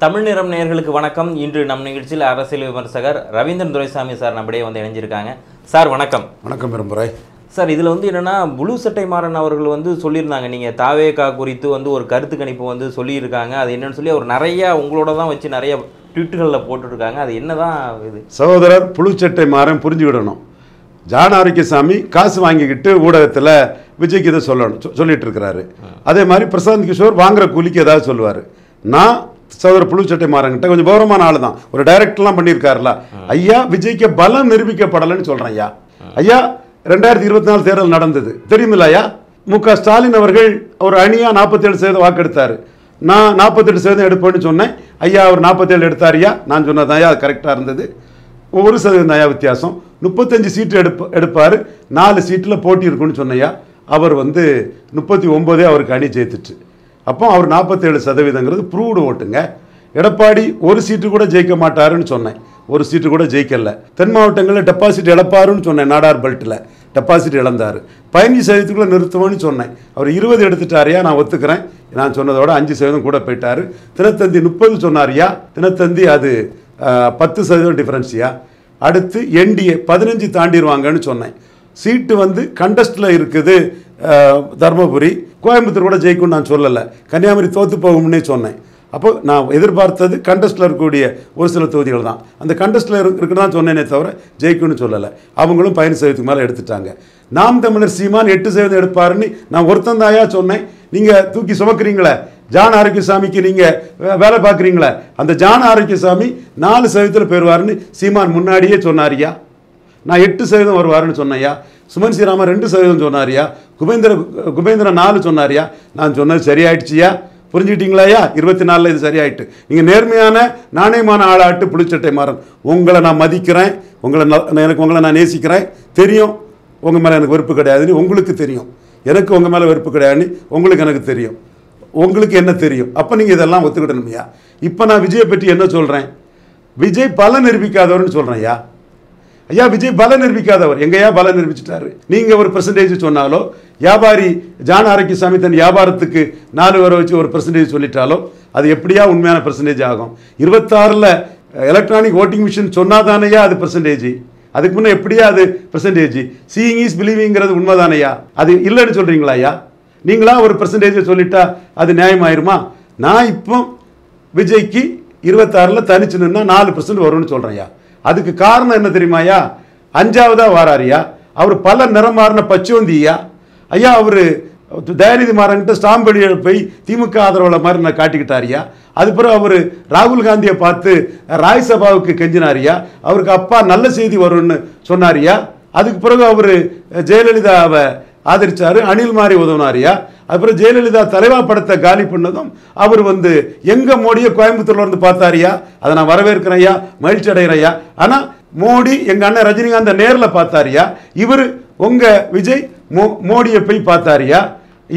தமிழ் நிறம் நேயர்களுக்கு வணக்கம். இன்று நம் நிகழ்ச்சியில் அரசியல் விமர்சகர் ரவீந்திரன் துரைசாமி சார் நம்மிடையே வந்து இணைஞ்சிருக்காங்க. சார் வணக்கம். வணக்கம் பெரும்புரை சார். இதில் வந்து என்னென்னா புளூ சட்டை மாறன் அவர்கள் வந்து சொல்லியிருந்தாங்க, நீங்கள் தாவேகா குறித்து வந்து ஒரு கருத்து கணிப்பு வந்து சொல்லியிருக்காங்க. அது என்னென்னு சொல்லி அவர் நிறையா உங்களோட தான் வச்சு நிறைய ட்விட்டுகளில் போட்டுருக்காங்க. அது என்ன தான் இது? சகோதரர் புழுச்சட்டை மாறன் புரிஞ்சுக்கிடணும். ஜான் ஆரோக்கியசாமி காசு வாங்கிக்கிட்டு ஊடகத்தில் விஜய்க்கு இதை சொல்லிட்டு இருக்கிறாரு. அதே மாதிரி பிரசாந்த் கிஷோர் வாங்குற கூலிக்கு ஏதாவது சொல்லுவார். நான் சகோதரர் புழுச்சட்டை மாறன்கிட்ட கொஞ்சம் கௌரவமான ஆள் தான், ஒரு டைரக்டர்லாம் பண்ணியிருக்காருல. ஐயா விஜய்க்கு பலம் நிரூபிக்கப்படலைன்னு சொல்கிறேன். ஐயா 2024 தேர்தல் நடந்தது தெரியுமில்ல ஐயா. மு.க. ஸ்டாலின் அவர்கள் ஒரு அணியாக 47% வாக்கெடுத்தார். நான் 48% எடுப்பேன்னு சொன்னேன். ஐயா அவர் 47 எடுத்தாரியா. நான் சொன்னதான் ஐயா அது கரெக்டாக இருந்தது. 1% ஐயா வித்தியாசம். 35 சீட்டு எடுப்பார். 4 சீட்டில் போட்டி இருக்குன்னு சொன்னையா. அவர் வந்து 39 அவருக்கு அணி ஜெயித்துட்டு. அப்போ அவர் 47% ப்ரூவ்டு ஓட்டுங்க. எடப்பாடி ஒரு சீட்டு கூட ஜெயிக்க மாட்டாருன்னு சொன்னேன். ஒரு சீட்டு கூட ஜெயிக்கல. தென் மாவட்டங்களில் டெபாசிட் இழப்பாருன்னு சொன்னேன். நாடார் பெல்ட்டில் டெபாசிட் இழந்தார். 15% நிறுத்துவோன்னு சொன்னேன். அவர் 20 எடுத்துட்டாரியா. நான் ஒத்துக்கிறேன். நான் சொன்னதோட 5% கூட போயிட்டார். தினத்தந்தி 30 சொன்னாரியா. தினத்தந்தி அது 10% டிஃபரன்ஸியா. அடுத்து என்டிஏ 15 தாண்டிடுவாங்கன்னு சொன்னேன். சீட்டு வந்து கண்டஸ்டில் இருக்குது. தர்மபுரி கோயம்புத்தூர் கூட ஜெயிக்கும்னு நான் சொல்லலை. கன்னியாகுமரி தோற்று போகும்னே சொன்னேன். அப்போ நான் எதிர்பார்த்தது கண்டஸ்டில் இருக்கக்கூடிய ஒரு சில தொகுதிகள் தான். அந்த கண்டஸ்டில் இருக்குன்னு தான் சொன்னேனே தவிர ஜெயிக்கும்னு சொல்லலை. அவங்களும் 15% மேலே எடுத்துட்டாங்க. நாம் தமிழர் சீமான் 8% எடுப்பாருன்னு நான் ஒருத்தந்தாயா சொன்னேன். நீங்கள் தூக்கி சுமக்கிறீங்களே. ஜான் ஆரோக்கியசாமிக்கு நீங்கள் வேலை பார்க்குறீங்களே. அந்த ஜான் ஆரோக்கியசாமி 4% பெறுவாருன்னு சீமான் முன்னாடியே சொன்னாரியா. நான் 8% வருவாருன்னு சொன்னையா. சுமன் ஸ்ரீராமன் 2% சொன்னாரியா. குபேந்திரன் 4 சொன்னாரியா. நான் சொன்னது சரியாயிடுச்சியா. புரிஞ்சுக்கிட்டீங்களாயா. 24 இது சரியாயிட்டு. நீங்கள் நேர்மையான நாணயமான ஆளாட்டு புழுச்சட்டை மாறன். உங்களை நான் மதிக்கிறேன். உங்களை நான் நேசிக்கிறேன். தெரியும் உங்கள் மேலே எனக்கு வெறுப்பு கிடையாதுன்னு உங்களுக்கு தெரியும். எனக்கு உங்கள் மேலே வெறுப்பு கிடையாதுன்னு உங்களுக்கு எனக்கு தெரியும். உங்களுக்கு என்ன தெரியும். அப்போ நீங்கள் இதெல்லாம் ஒத்துக்கிடணுமையா. இப்போ நான் விஜயை பற்றி என்ன சொல்கிறேன்? விஜய் பலம் நிரூபிக்காதவர்னு சொல்கிறேன். ஐயா விஜய் பலம் நிரூபிக்காதவர். எங்கேயா பலம் நிரூபிச்சிட்டாரு? நீங்கள் ஒரு பெர்சன்டேஜ் சொன்னாலோ, வியாபாரி ஜான் ஆரோக்கியசாமி தன் வியாபாரத்துக்கு 4 வரை வச்சு ஒரு பெர்சன்டேஜ் சொல்லிட்டாலோ அது எப்படியா உண்மையான பெர்சன்டேஜ் ஆகும்? 26 எலக்ட்ரானிக் ஓட்டிங் மிஷின் சொன்னாதானையா அது பெர்சன்டேஜ். அதுக்கு முன்னே எப்படியா அது பெர்சன்டேஜ்? சீயிங் இஸ் பிலீவிங்கிறது உண்மைதானையா. அது இல்லைன்னு சொல்கிறீங்களா ஐயா? நீங்களா ஒரு பெர்சன்டேஜை சொல்லிட்டா அது நியாயமாயிருமா? நான் இப்போ விஜய்க்கு 26 தனிச்சு நின்னா 4% வரும்னு சொல்கிறேன். அதுக்கு காரணம் என்ன தெரியுமாயா? 5ஆவதா வாராரியா. அவர் பல நிறம் மாறின பச்சோந்தியா. ஐயா அவர் தயாநிதி மாறன்கிட்ட ஸ்டாம்படியை போய் திமுக ஆதரவுல மாதிரி நான் காட்டிக்கிட்டாரியா. அது பிறகு அவர் ராகுல் காந்தியை பார்த்து ராஜ்யசபாவுக்கு கெஞ்சினாரியா. அவருக்கு அப்பா நல்ல செய்தி வரும்னு சொன்னாரியா. அதுக்கு பிறகு அவர் ஜெயலலிதாவை ஆதரிச்சாரு. அணில் மாதிரி உதவினாரியா. அப்புறம் ஜெயலலிதா தலைவா படத்தை காலி பண்ணதும் அவர் வந்து எங்க மோடியை கோயம்புத்தூர்ல இருந்து பார்த்தாரியா. அதை நான் வரவேற்கிறேன் ஐயா, மகிழ்ச்சி அடைகிறையா. ஆனா மோடி எங்க அண்ணன் ரஜினிகாந்த நேரில் பார்த்தாரியா. இவர் உங்க விஜய் மோடியை போய் பார்த்தாரியா.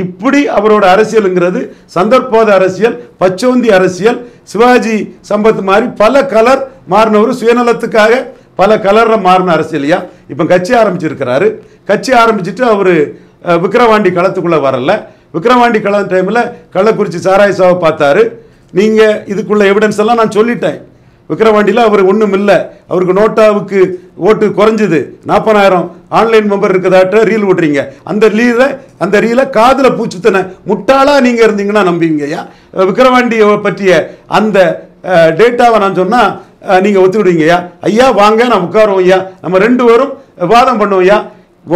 இப்படி அவரோட அரசியலுங்கிறது சந்தர்ப்போத அரசியல், பச்சோந்தி அரசியல். சிவாஜி சம்பத் மாதிரி பல கலர் மாறினவர், சுயநலத்துக்காக பல கலரில் மாறின அரசியலையா. இப்போ கட்சி ஆரம்பிச்சிருக்கிறாரு. கட்சி ஆரம்பிச்சுட்டு அவர் விக்கிரவாண்டி களத்துக்குள்ளே வரல. விக்கிரவாண்டி கள டைமில் கள்ளக்குறிச்சி சாராய சாவை பார்த்தாரு. நீங்கள் இதுக்குள்ள எவிடன்ஸ் எல்லாம் நான் சொல்லிட்டேன். விக்கிரவாண்டியில் அவர் ஒன்றும் இல்லை. அவருக்கு நோட்டாவுக்கு ஓட்டு குறைஞ்சிது. 40,000 ஆன்லைன் மெம்பர் இருக்கதாட்ட ரீல் விட்றீங்க. அந்த ரீலை காதில் பூச்சுத்தன முட்டாளாக நீங்கள் இருந்தீங்கன்னா நம்புவீங்க ஐயா. விக்கிரவாண்டியை பற்றிய அந்த டேட்டாவை நான் சொன்னால் நீங்கள் ஒத்துக்கிடுவீங்கய்யா. ஐயா வாங்க நான் உட்காருவோம் ஐயா, நம்ம 2 பேரும் விவாதம் பண்ணுவோம் ஐயா.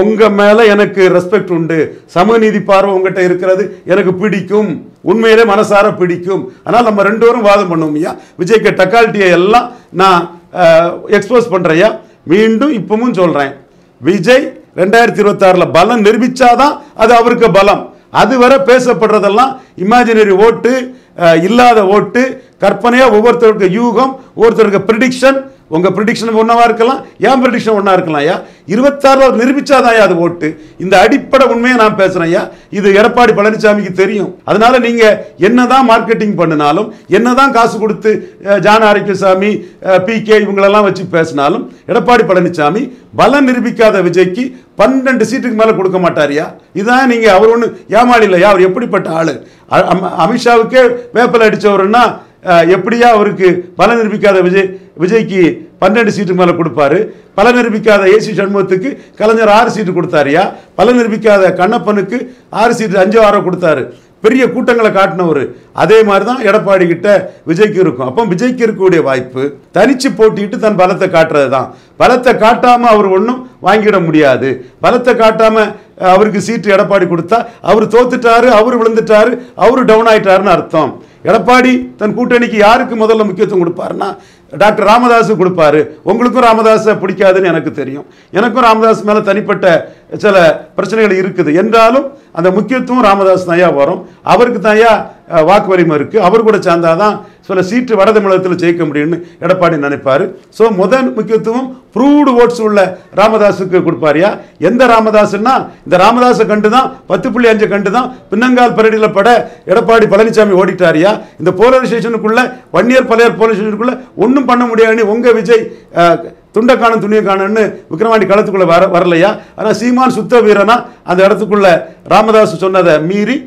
உங்கள் மேலே எனக்கு ரெஸ்பெக்ட் உண்டு. சமநீதி பார்வை உங்கள்கிட்ட இருக்கிறது எனக்கு பிடிக்கும். உண்மையிலே மனசார பிடிக்கும். ஆனால் நம்ம 2 பேரும் வாதம் பண்ணுவோம் ஐயா. விஜய்க்கு டக்காலிட்டியை எல்லாம் நான் எக்ஸ்போஸ் பண்ணுறேயா. மீண்டும் இப்பவும் சொல்கிறேன், விஜய் 2026 பலம் நிரூபிச்சாதான் அது அவருக்கு பலம். அதுவரை பேசப்படுறதெல்லாம் இமேஜினரி ஓட்டு, இல்லாத ஓட்டு, கற்பனையா. ஒவ்வொருத்தருக்கு யூகம், ஒவ்வொருத்தருக்கு ப்ரிடிக்ஷன். உங்க ப்ரிடிக்ஷன் ஒன்றா இருக்கலாம், ஏன் ப்ரிடிக்ஷன் ஒன்றா இருக்கலாம் ஐயா. 26 நிரூபிச்சாதான் அது ஓட்டு. இந்த அடிப்படை உண்மையை நான் பேசுறேன் ஐயா. இது எடப்பாடி பழனிசாமிக்கு தெரியும். அதனால நீங்க என்னதான் மார்க்கெட்டிங் பண்ணினாலும், என்னதான் காசு கொடுத்து ஜான் ஆரோக்கியசாமி, PK இவங்களெல்லாம் வச்சு பேசினாலும், எடப்பாடி பழனிசாமி பலம் நிரூபிக்காத விஜய்க்கு 12 சீட்டுக்கு மேலே கொடுக்க மாட்டாரியா. இதான் நீங்கள் அவர் ஒன்று ஏமாளி இல்லையா. அவர் எப்படிப்பட்ட ஆள்? அமித்ஷாவுக்கே வேப்பலை அடித்தவருன்னா எப்படியா அவருக்கு பலம் நிரூபிக்காத விஜய்க்கு 12 சீட்டு மேலே கொடுப்பாரு, பலம் நிரூபிக்காத ஏசி சண்முகத்துக்கு கலைஞர் 6 சீட்டு கொடுத்தாருயா, பலம் நிரூபிக்காத கண்ணப்பனுக்கு 6 சீட்டு 5 6 கொடுத்தாரு, பெரிய கூட்டங்களை காட்டினவர். அதே மாதிரி தான் எடப்பாடி கிட்ட விஜய்க்கு இருக்கும். அப்போ விஜய்க்கு இருக்கக்கூடிய வாய்ப்பு தனிச்சு போட்டிட்டு தன் பலத்தை காட்டுறது தான். பலத்தை காட்டாம அவர் ஒன்றும் வாங்கிட முடியாது. பலத்தை காட்டாம அவருக்கு சீட்டு எடப்பாடி கொடுத்தா அவர் தோத்துட்டாரு, அவர் விழுந்துட்டாரு, அவர் டவுன் ஆயிட்டாருன்னு அர்த்தம். எடப்பாடி தன் கூட்டணிக்கு யாருக்கு முதல்ல முக்கியத்துவம் கொடுப்பாருன்னா டாக்டர் ராமதாஸ் கொடுப்பாரு. உங்களுக்கும் ராமதாஸை பிடிக்காதுன்னு எனக்கு தெரியும், எனக்கும் ராமதாஸ் மேலே தனிப்பட்ட சில பிரச்சனைகள் இருக்குது. என்றாலும் அந்த முக்கியத்துவம் ராமதாஸ் தாயா வரும். அவருக்கு தாயா வாக்கு வலிமை இருக்கு. அவர் கூட சேர்ந்தாதான் சில சீட்டு வட தமிழகத்தில் ஜெயிக்க முடியும்னு எடப்பாடி நினைப்பாரு. ஸோ முதல் முக்கியத்துவம் ப்ரூவ்டு ஓட்ஸ் உள்ள ராமதாஸுக்கு கொடுப்பாரியா. எந்த ராமதாஸ்னா இந்த ராமதாஸை கண்டு தான் 10.5 கண்டு தான் பின்னங்கால் பரடியில் பட எடப்பாடி பழனிசாமி ஓடிட்டாரியா. இந்த போலரைசேஷனுக்குள்ள வன்னியர் பழையர் போலரைசேஷனுக்குள்ள ஒன்றும் பண்ண முடியாதுன்னு உங்க விஜய் துண்டை காணும் துணியை காணுன்னு விக்ரவாண்டி களத்துக்குள்ள வரலையா. ஆனால் சீமான் சுத்த வீரனா அந்த இடத்துக்குள்ள ராமதாஸ் சொன்னதை மீறி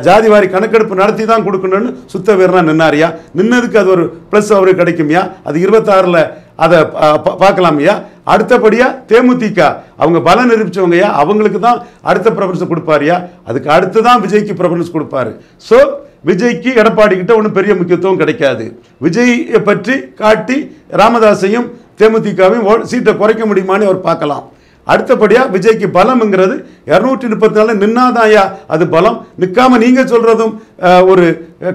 ஜாதிவாரி கணக்கெடுப்பு நடத்தி தான் கொடுக்கணும்னு சுத்த வீரனா நின்னாரியா. நின்னதுக்கு அது ஒரு ப்ளஸ் அவருக்கு கிடைக்குமியா. அது 26 அதை பார்க்கலாமையா. அடுத்தபடியா தேமுதிக அவங்க பலம் நிரூபிச்சவங்கயா, அவங்களுக்கு தான் அடுத்த ப்ரெஃபரன்ஸ் கொடுப்பாரியா. அதுக்கு அடுத்து தான் விஜய்க்கு ப்ரெஃபரன்ஸ் கொடுப்பாரு. ஸோ விஜய்க்கு எடப்பாடி கிட்ட ஒன்றும் பெரிய முக்கியத்துவம் கிடைக்காது. விஜயை பற்றி காட்டி ராமதாஸையும் தேமுதிகவையும் சீட்டை குறைக்க முடியுமான்னு அவர் பார்க்கலாம். அடுத்தபடியா விஜய்க்கு பலம்ங்கிறது 234 நின்னாதாயா அது பலம். நிற்காம நீங்க சொல்றதும் ஒரு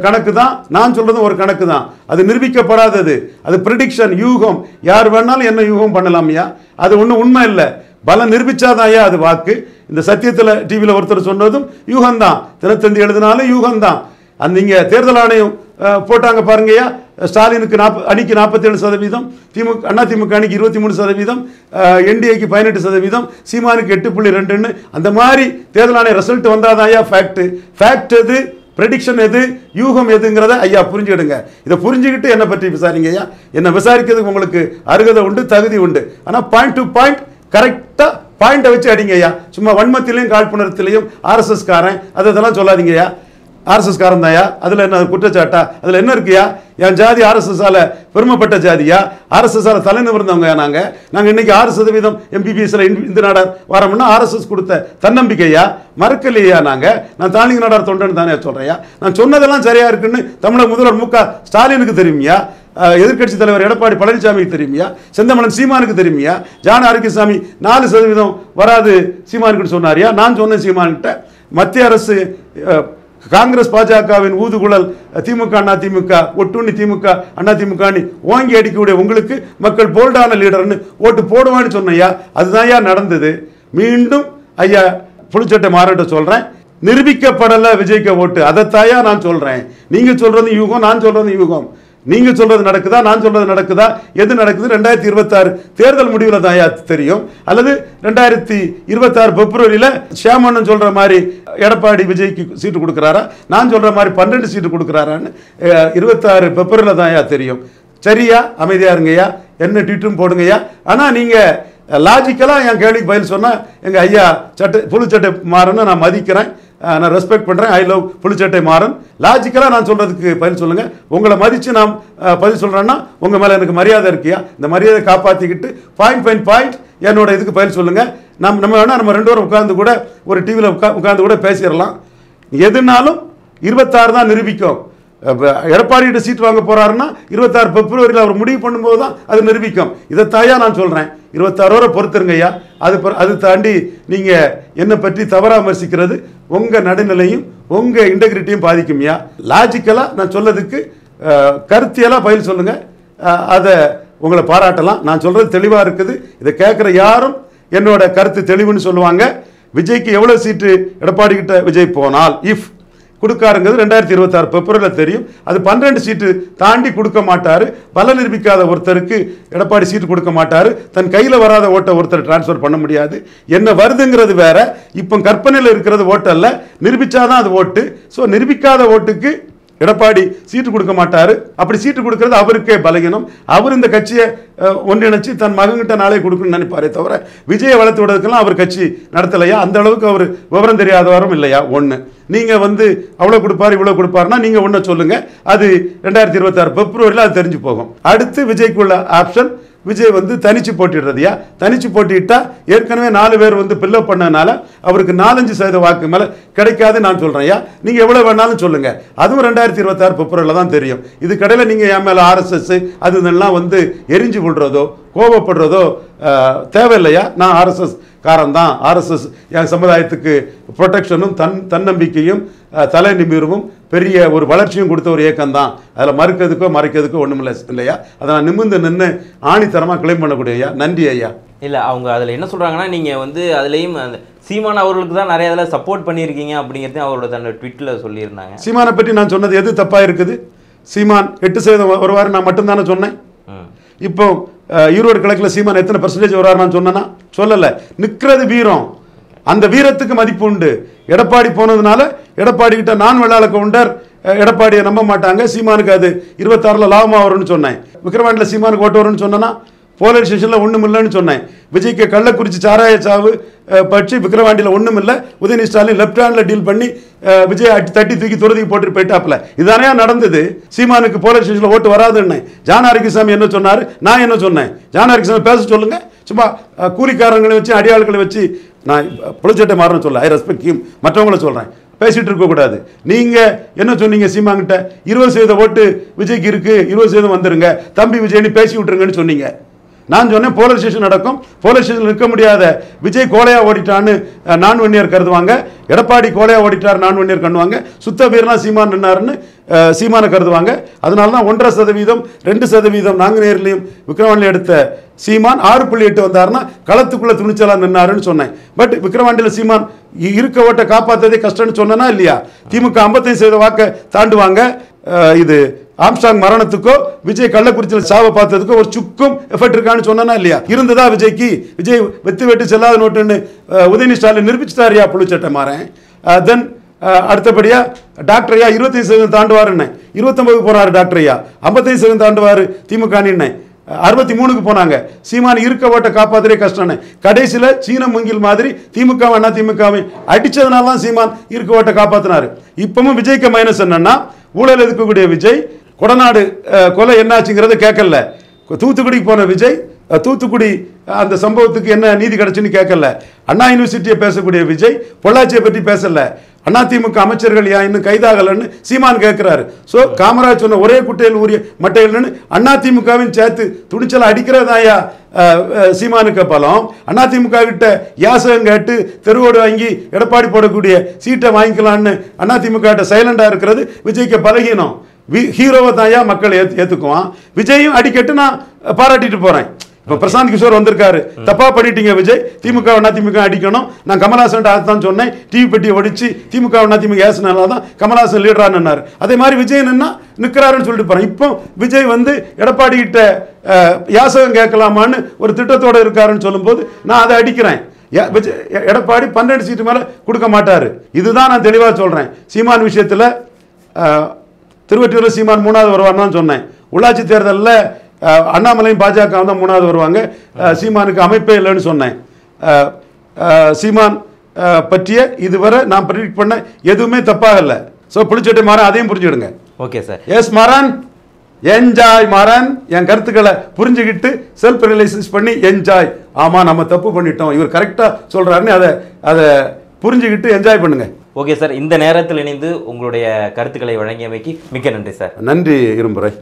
கணக்கு தான், நான் சொல்றதும் ஒரு கணக்கு தான். அது நிரூபிக்கப்படாதது, அது ப்ரெடிக்ஷன், யூகம். யார் வேணாலும் என்ன யூகம் பண்ணலாமையா, அது ஒன்றும் உண்மை இல்லை. பலம் நிரூபிச்சாதாயா அது வாக்கு. இந்த சத்தியத்தில் டிவியில் ஒருத்தர் சொன்னதும் யூகம்தான், தினத்தந்தி எழுதினாலும் யூகம்தான். அந்த இங்கே தேர்தல் ஆணையம் போட்டாங்க பாருங்கய்யா, ஸ்டாலினுக்கு அணிக்கு 47%, அதிமுக அணிக்கு 23%, என்டிஏக்கு 18%, சீமானுக்கு 8.2ன்னு அந்த மாதிரி தேர்தல் ஆணைய ரிசல்ட் வந்தாதான் ஐயா ஃபேக்ட். ஃபேக்ட் எது, ப்ரெடிக்ஷன் எது, யூகம் எதுங்கிறத ஐயா புரிஞ்சுக்கிடுங்க. இதை புரிஞ்சுக்கிட்டு என்னை பற்றி விசாரிங்க ஐயா. என்னை விசாரிக்கிறதுக்கு உங்களுக்கு அருகதை உண்டு, தகுதி உண்டு. ஆனால் பாயிண்ட் டு பாயிண்ட் கரெக்டாக பாயிண்டை வச்சு அடிங்க ஐயா. சும்மா வன்மத்திலையும் காழ்ப்புணர்த்திலையும் ஆர்எஸ்எஸ் காரன் அதெல்லாம் சொல்லாதீங்க ஐயா. ஆர்எஸ்எஸ் காரன் தாயா, அதில் என்ன குற்றச்சாட்டா, அதில் என்ன இருக்குயா? என் ஜாதி ஆர்எஸ்எஸ்ஸால் பெருமைப்பட்ட ஜாதியா, ஆர்எஸ்எஸ்ஸால் தலை நிமிர்ந்தவங்க. நாங்கள் இன்னைக்கு 6% எம்பிபிஎஸ்ல இந்த நாடார் வரோம்னா ஆர்எஸ்எஸ் கொடுத்த தன்னம்பிக்கையா, மறக்கலையா? நான் தாலிங்க நாடார் தொண்டன் தானே சொல்றேயா. நான் சொன்னதெல்லாம் சரியா இருக்குன்னு தமிழக முதல்வர் மு க ஸ்டாலினுக்கு தெரியுமியா, எதிர்கட்சி தலைவர் எடப்பாடி பழனிசாமிக்கு தெரியுமியா, செந்தமலன் சீமானுக்கு தெரியுமியா, ஜான் ஆரோக்கியசாமி 4% வராது சீமானுக்கு சொன்னாரியா. நான் சொன்னேன் சீமான்கிட்ட. மத்திய அரசு காங்கிரஸ் பாஜகவின் ஊதுகுழல் திமுக அதிமுக ஒட்டுண்ணி திமுக அதிமுக ஓங்கி அடிக்கக்கூடிய உங்களுக்கு மக்கள் போல்டான லீடர்னு ஓட்டு போடுவான்னு சொன்னையா. அதுதான் நடந்தது. மீண்டும் ஐயா புளிச்சட்டை மாறட்ட சொல்றேன், நிரூபிக்கப்படல விஜய்க்கு ஓட்டு. அதைத்தாயா நான் சொல்றேன். நீங்க சொல்றது யூகம், நான் சொல்றது யூகம். நீங்க சொல்றது நடக்குதா, நான் சொல்றது நடக்குதா? எது நடக்குது? 2026 தேர்தல் முடிவில் தான் தெரியும். அல்லது 2026 பிப்ரவரியில் ஷியாமண்ணன் சொல்ற மாதிரி எடப்பாடி விஜய்க்கு சீட்டு கொடுக்குறாரா, நான் சொல்ற மாதிரி 12 சீட்டு கொடுக்குறாரான்னு 26 பிப்ரவரியில் தான் தெரியும். சரியா? அமைதியா இருங்கய்யா, என்ன ட்வீட்டும் போடுங்கய்யா. ஆனா நீங்க லாஜிக்கலா என் கேள்விக்கு பதில் சொன்னா எங்க ஐயா புளிச்சட்டை மாறன்னு நான் மதிக்கிறேன், நான் ரெஸ்பெக்ட் பண்றேன். I love புளிச்சட்டை Maran. லாஜிக்கலா நான் சொல்றதுக்கு பதில் சொல்லுங்க. உங்களை மதிச்சு நான் பதில் சொல்றேன்னா உங்க மேல எனக்கு மரியாதை இருக்கியா? இந்த மரியாதை காப்பாத்திக்கிட்டு பாயிண்ட் என்னோட இதுக்கு பதில் சொல்லுங்க. நம்ம வேணா நம்ம 2 பேரும் உட்கார்ந்து கூட ஒரு டிவியில் உட்கார்ந்து கூட பேசிடலாம். எதுனாலும் 26 தான் நிரூபிக்கும். எடப்பாடியிட்ட சீட் வாங்க போறாருன்னா 26 பிப்ரவரியில் அவர் முடிவு பண்ணும்போது தான் அது நிரூபிக்கும். இதை தாயா நான் சொல்றேன். 26 வரை பொறுத்துருங்கய்யா. அது தாண்டி நீங்க என்னை பற்றி தவறா விமர்சிக்கிறது உங்க நடுநிலையும் உங்க இன்டெகிரிட்டியும் பாதிக்கும்யா. லாஜிக்கலா நான் சொல்லதுக்கு கருத்தியலா பதில் சொல்லுங்க. அதை உங்களை பாராட்டலாம். நான் சொல்றது தெளிவா இருக்குது. இதை கேட்குற யாரும் என்னோட கருத்து தெளிவுன்னு சொல்லுவாங்க. விஜய்க்கு எவ்வளவு சீட்டு எடப்பாடி கிட்ட விஜய் போனால் இஃப் கொடுக்காருங்கிறது 2026 பிப்ரவரியில் தெரியும். அது 12 சீட்டு தாண்டி கொடுக்க மாட்டாரு. பல நிரூபிக்காத ஒருத்தருக்கு எடப்பாடி சீட்டு கொடுக்க மாட்டாரு. தன் கையில் வராத ஓட்டை ஒருத்தர் டிரான்ஸ்ஃபர் பண்ண முடியாது. என்ன வருதுங்கிறது வேற. இப்போ கற்பனையில் இருக்கிறது ஓட்டு அல்ல, நிரூபிச்சாதான் அது ஓட்டு. ஸோ நிரூபிக்காத ஓட்டுக்கு எடப்பாடி சீட்டு கொடுக்க மாட்டாரு. அப்படி சீட்டு கொடுக்கறது அவருக்கே பலகீனம். அவர் இந்த கட்சியை ஒன்றிணைச்சு தன் மகன்கிட்ட நாளே கொடுக்கணும்னு நினைப்பாரே தவிர விஜயை வளர்த்து விடுறதுக்கெல்லாம் அவர் கட்சி நடத்தலையா? அந்த அளவுக்கு அவர் விவரம் தெரியாதவரும் இல்லையா? ஒன்று. நீங்க அவ்வளோ கொடுப்பாரு இவ்வளோ கொடுப்பாருன்னா நீங்க ஒன்றை சொல்லுங்க, அது 2026 பிப்ரவரியில் அது தெரிஞ்சு போகும். அடுத்து விஜய்க்குள்ள ஆப்ஷன் விஜய் தனிச்சு போட்டிடுறதையா? தனிச்சு போட்டிட்டா ஏற்கனவே 4 பேர் பில்லப் பண்ணனால அவருக்கு 4-5% வாக்கு மேல கிடைக்காது நான் சொல்றேன்யா. நீங்க எவ்வளவு வேணாலும் சொல்லுங்க, அதுவும் 2026 பிப்ரவரியில் தான் தெரியும். இது கடையில் நீங்க என் மேல RSS அது இதெல்லாம் எரிஞ்சு விடுறதோ கோபப்படுறதோ தேவையில்லையா? நான் RSS காரன் தான். RSS என் சமுதாயத்துக்கு ப்ரொடெக்ஷனும் தன்னம்பிக்கையும் தலை நிமிர்வும் பெரிய ஒரு வளர்ச்சியும் கொடுத்த ஒரு இயக்கம் தான். அதில் மறைக்கிறதுக்கோ ஒன்றும் இல்லையா? அதை நான் நின்று ஆணித்தரமாக கிளைம் பண்ணக்கூடிய ஐயா. நன்றி ஐயா. இல்லை, அவங்க அதில் என்ன சொல்கிறாங்கன்னா, நீங்கள் அதுலேயும் அந்த சீமான் அவர்களுக்கு தான் நிறைய இதில் சப்போர்ட் பண்ணியிருக்கீங்க அப்படிங்கிறதையும் அவரோட தன்னோட ட்விட்டில் சொல்லியிருந்தாங்க. சீமானை பற்றி நான் சொன்னது எது தப்பாக இருக்குது? சீமான் 8% வருவார் நான் மட்டும்தானே சொன்னேன். இப்போ ஈரோடு கிழக்கில் சீமான் எத்தனை % வருவார் நான் சொன்னேன்னா சொல்லலை. நிற்கிறது வீரம், அந்த வீரத்துக்கு மதிப்பு உண்டு. எடப்பாடி போனதுனால எடப்பாடி கிட்ட நான் வெள்ளாள கவுண்டர் எடப்பாடியை நம்ப மாட்டாங்க, சீமானுக்கு அது 26 லாபமாக வரும்னு சொன்னேன். விக்கிரவாண்டியில் சீமானுக்கு ஓட்டு வரும்னு சொன்னா போலீஸ் ஸ்டேஷனில் ஒன்றும் இல்லைன்னு சொன்னேன். விஜய்க்கு கள்ளக்குறிச்சி சாராய சாவு பற்றி விக்கிரவாண்டியில் ஒன்றும் இல்லை, Udhayanidhi Stalin left handle deal பண்ணி விஜய் தட்டி தூக்கி துறதிக்கு போட்டு போயிட்டாப்ல. இதுதானே நடந்தது. சீமானுக்கு போலீஸ் ஸ்டேஷனில் ஓட்டு வராதுன்னு ஜான் ஆரோக்கியசாமி என்ன சொன்னார், நான் என்ன சொன்னேன்? ஜான் ஆரோக்கியசாமி பேச சொல்லுங்க. சும்மா கூலிக்காரங்களை வச்சு அடியாள்களை வச்சு நான் புளிச்சட்டை மாறணும் சொல்ல, ஐ ரெஸ்பெக்ட் ஹிம், மற்றவங்கள சொல்கிறேன், பேசிட்டு இருக்கக்கூடாது. நீங்க என்ன சொன்னீங்க? சீமாங்கிட்ட 20% ஓட்டு விஜய்க்கு இருக்கு, 20% வந்துருங்க, தம்பி விஜய்னு பேசி விட்டுருங்கன்னு சொன்னீங்க. நான் சொன்னேன் போலீஸ் ஸ்டேஷன் நடக்கும், போலீஸ் ஸ்டேஷன் நிற்க முடியாத விஜய் கோலையா ஓடிட்டான்னு நான் ஒன்னியர் கருதுவாங்க, எடப்பாடி கோலையா ஓடிட்டார் நான் ஒன்னியர் கண்ணுவாங்க, சுத்த வீரனா சீமான் நின்னாருன்னு சீமானை கருதுவாங்க. அதனால தான் 1.5%, 2% நாங்குநேரிலையும் விக்கிரவாண்டியில் எடுத்த சீமான் 6.8 வந்தாருன்னா களத்துக்குள்ள துணிச்சலா நின்னாருன்னு சொன்னேன். பட் விக்கிரவாண்டியில் சீமான் இருக்க ஓட்டை காப்பாற்றதே கஷ்டம்னு சொன்னா இல்லையா? திமுக 55% வாக்கை தாண்டுவாங்க. இது ஆம்ஸ்டாங் மரணத்துக்கோ விஜய் கள்ளக்குறிச்சியில் சாவை பார்த்ததுக்கோ ஒரு சுக்கும் எஃபர்ட் இருக்கான்னு சொன்னா இல்லையா? இருந்ததா விஜய்க்கு? விஜய் வெத்து வெட்டு செல்லாத நோட்டுன்னு உதயநிதி ஸ்டாலின் நிரூபிச்சுட்டாரியா புளிச்சட்டை மாறேன். தென் அடுத்தபடியா டாக்டர் ஐயா 25% தாண்டுவாருன்னு 29 போனாரு. டாக்டர் ஐயா 55% தாண்டுவாரு திமுக 63க்கு போனாங்க. சீமான் இருக்க ஓட்ட காப்பாத்துறே கஷ்டம். கடைசியில் சீன முங்கில் மாதிரி திமுக அண்ணா திமுகவை அடிச்சதுனால தான் சீமான் இருக்க ஓட்ட காப்பாத்தினாரு. இப்பவும் விஜய்க்கு மைனஸ் என்னன்னா, ஊழல் எதுக்கக்கூடிய விஜய் கொடநாடு கொலை என்னாச்சுங்கிறத கேட்கல. தூத்துக்குடிக்கு போன விஜய் தூத்துக்குடி அந்த சம்பவத்துக்கு என்ன நீதி கிடைச்சுன்னு கேட்கல. அண்ணா யூனிவர்சிட்டியை பேசக்கூடிய விஜய் பொள்ளாச்சியை பற்றி பேசல. அதிமுக அமைச்சர்கள் ஏன் இன்னும் கைதாகலன்னு சீமான் கேட்கிறாரு. ஸோ காமராஜ் சொன்ன ஒரே குட்டையில் ஊறிய மட்டையில்னு அதிமுகவின் சேர்த்து துணிச்சலை அடிக்கிறதாயா சீமானுக்கு பலம். அதிமுக கிட்ட யாசகம் கேட்டு தெருவோடு வாங்கி எடப்பாடி போடக்கூடிய சீட்டை வாங்கிக்கலான்னு அதிமுக கிட்ட சைலண்டா இருக்கிறது விஜய்க்கு பலகீனம். ஹீரோவை தாயா மக்கள் ஏத்துக்குவான். விஜயும் அடிக்கட்டு நான் பாராட்டிட்டு போறேன். இப்போ பிரசாந்த் கிஷோர் வந்திருக்காரு, தப்பா பண்ணிட்டீங்க விஜய், திமுக அதிமுக அடிக்கணும், நான் கமல்ஹாசன் தான் சொன்னேன், டிவி பெட்டியை ஒடிச்சு திமுக அதிமுக ஏசினால தான் கமல்ஹாசன் லீடரானாரு. அதே மாதிரி விஜய் நிற்கிறாருன்னு சொல்லிட்டு போறேன். இப்போ விஜய் எடப்பாடி கிட்ட யாசகம் கேட்கலாமான்னு ஒரு திட்டத்தோட இருக்காருன்னு சொல்லும்போது நான் அதை அடிக்கிறேன். எடப்பாடி 12 சீட்டு மேல கொடுக்க மாட்டாரு. இதுதான் நான் தெளிவா சொல்றேன். சீமான் விஷயத்துல திருவொற்றியூரில் சீமான் 3வது வருவார்னு சொன்னேன். உள்ளாட்சி தேர்தலில் அண்ணாமலையும் பாஜக தான் 3வது வருவாங்க. சீமானுக்கு அமைப்பே இல்லைன்னு சொன்னேன். சீமான் பற்றிய இதுவரை நான் ப்ரெடிக்ட் பண்ண எதுவுமே தப்பாக இல்லை. ஸோ புளிச்சட்டை மாறன், அதையும் புரிஞ்சுடுங்க. Okay sir. Yes Maran, enjoy Maran. என் கருத்துக்களை புரிஞ்சுக்கிட்டு செல்ஃப் ரியலைசன்ஸ் பண்ணி என்ஜாய். ஆமாம் நம்ம தப்பு பண்ணிட்டோம், இவர் கரெக்டாக சொல்கிறாருன்னு அதை புரிஞ்சுக்கிட்டு என்ஜாய் பண்ணுங்க. ஓகே சார், இந்த நேரத்தில் இணைந்து உங்களுடைய கருத்துக்களை வழங்கியமைக்கு மிக்க நன்றி சார். நன்றி இரும்புரை.